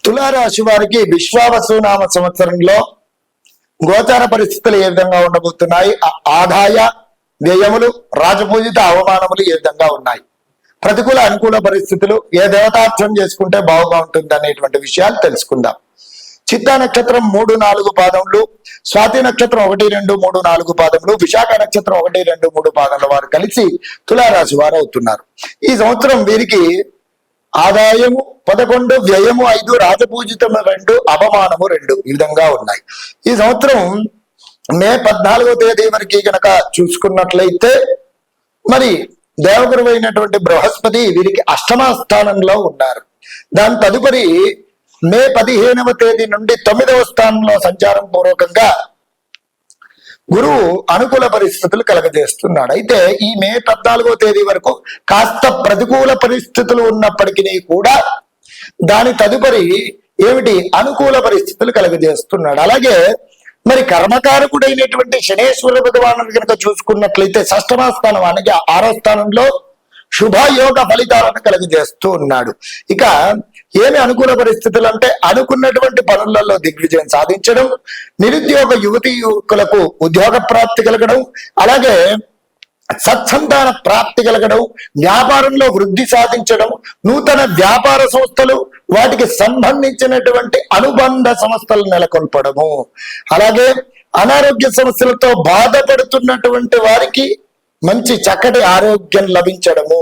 తులారాశి వారికి విశ్వావసునామ సంవత్సరంలో గోచార పరిస్థితులు ఏ విధంగా ఉండబోతున్నాయి, ఆదాయ వ్యయములు, రాజపూజిత అవమానములు ఏ విధంగా ఉన్నాయి, ప్రతికూల అనుకూల పరిస్థితులు, ఏ దేవతార్థం చేసుకుంటే బాగుగా ఉంటుంది అనేటువంటి విషయాలు తెలుసుకుందాం. చిత్తా నక్షత్రం 3, 4 పాదములు, స్వాతి నక్షత్రం 1, 2, 3, 4 పాదములు, విశాఖ నక్షత్రం 1, 2, 3 పాదముల వారు కలిసి తులారాశి వారు అవుతున్నారు. ఈ సంవత్సరం వీరికి ఆదాయము 11, వ్యయము 5, రాజపూజితము 2, అవమానము 2 ఈ విధంగా ఉన్నాయి. ఈ సంవత్సరం మే 14వ తేదీ వరకు గనక చూసుకున్నట్లయితే మరి దేవగురువు అయినటువంటి బృహస్పతి వీరికి అష్టమ స్థానంలో ఉన్నారు. దాని తదుపరి మే 15వ తేదీ నుండి 9వ స్థానంలో సంచారం పూర్వకంగా గురువు అనుకూల పరిస్థితులు కలగజేస్తున్నాడు. అయితే ఈ మే 14వ తేదీ వరకు కాస్త ప్రతికూల పరిస్థితులు ఉన్నప్పటికీ కూడా దాని తదుపరి ఏమిటి అనుకూల పరిస్థితులు కలగజేస్తున్నాడు. అలాగే మరి కర్మకారకుడైనటువంటి శనేశ్వర భగవాను కనుక చూసుకున్నట్లయితే షష్టమ స్థానం అనగా 6వ స్థానంలో శుభయోగ ఫలితాలను కలుగజేస్తూ ఉన్నాడు. ఇక ఏమి అనుకూల పరిస్థితులు అంటే అనుకున్నటువంటి పనులలో దిగ్విజయం సాధించడం, నిరుద్యోగ యువతీ యువకులకు ఉద్యోగ ప్రాప్తి కలగడం, అలాగే సత్సంతాన ప్రాప్తి కలగడం, వ్యాపారంలో వృద్ధి సాధించడం, నూతన వ్యాపార సంస్థలు వాటికి సంబంధించినటువంటి అనుబంధ సంస్థలు నెలకొల్పడము, అలాగే అనారోగ్య సమస్యలతో బాధపడుతున్నటువంటి వారికి మంచి చక్కటి ఆరోగ్యం లభించడము,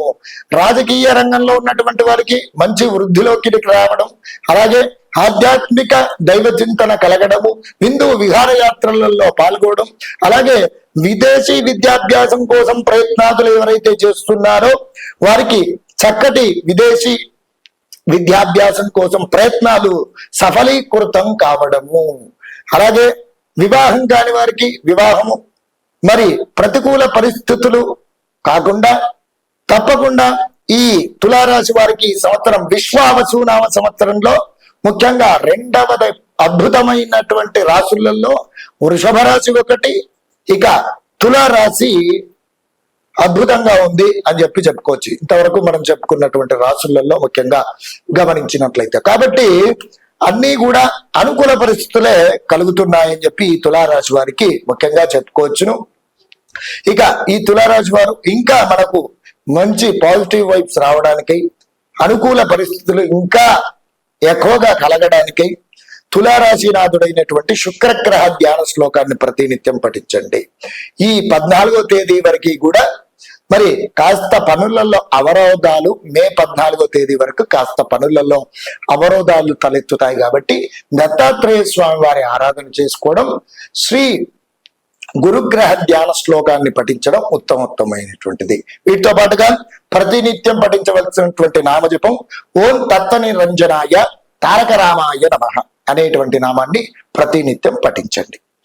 రాజకీయ రంగంలో ఉన్నటువంటి వారికి మంచి వృద్ధిలోకి రావడం, అలాగే ఆధ్యాత్మిక దైవ చింతన కలగడము, హిందూ విహారయాత్రలలో పాల్గొనడం, అలాగే విదేశీ విద్యాభ్యాసం కోసం ప్రయత్నాలు ఎవరైతే చేస్తున్నారో వారికి చక్కటి విదేశీ విద్యాభ్యాసం కోసం ప్రయత్నాలు సఫలీకృతం కావడము, అలాగే వివాహం కాని వారికి వివాహము, మరి ప్రతికూల పరిస్థితులు కాకుండా తప్పకుండా ఈ తులారాశి వారికి ఈ సంవత్సరం విశ్వావసునామ సంవత్సరంలో ముఖ్యంగా 2వ అద్భుతమైనటువంటి రాశులలో వృషభ రాశి ఒకటి, ఇక తులారాశి అద్భుతంగా ఉంది అని చెప్పుకోవచ్చు. ఇంతవరకు మనం చెప్పుకున్నటువంటి రాశులలో ముఖ్యంగా గమనించినట్లయితే. కాబట్టి అన్నీ కూడా అనుకూల పరిస్థితులే కలుగుతున్నాయని చెప్పి ఈ తులారాశి వారికి ముఖ్యంగా చెప్పుకోవచ్చును. ఇక ఈ తులారాశి వారు ఇంకా మనకు మంచి పాజిటివ్ వైబ్స్ రావడానికి, అనుకూల పరిస్థితులు ఇంకా ఎక్కువగా కలగడానికి తులారాశినాథుడైనటువంటి శుక్రగ్రహ ధ్యాన శ్లోకాన్ని ప్రతినిత్యం పఠించండి. ఈ 14వ తేదీ వరకు కూడా మరి కాస్త పనులలో అవరోధాలు, మే 14వ తేదీ వరకు కాస్త పనులలో అవరోధాలు తలెత్తుతాయి. కాబట్టి దత్తాత్రేయ స్వామి వారి ఆరాధన చేసుకోవడం, శ్రీ గురుగ్రహ ధ్యాన శ్లోకాన్ని పఠించడం ఉత్తమోత్తమైనటువంటిది. వీటితో పాటుగా ప్రతినిత్యం పఠించవలసినటువంటి నామజపం ఓం తత్వనిరంజనాయ తారక రామాయ నమః అనేటువంటి నామాన్ని ప్రతినిత్యం పఠించండి.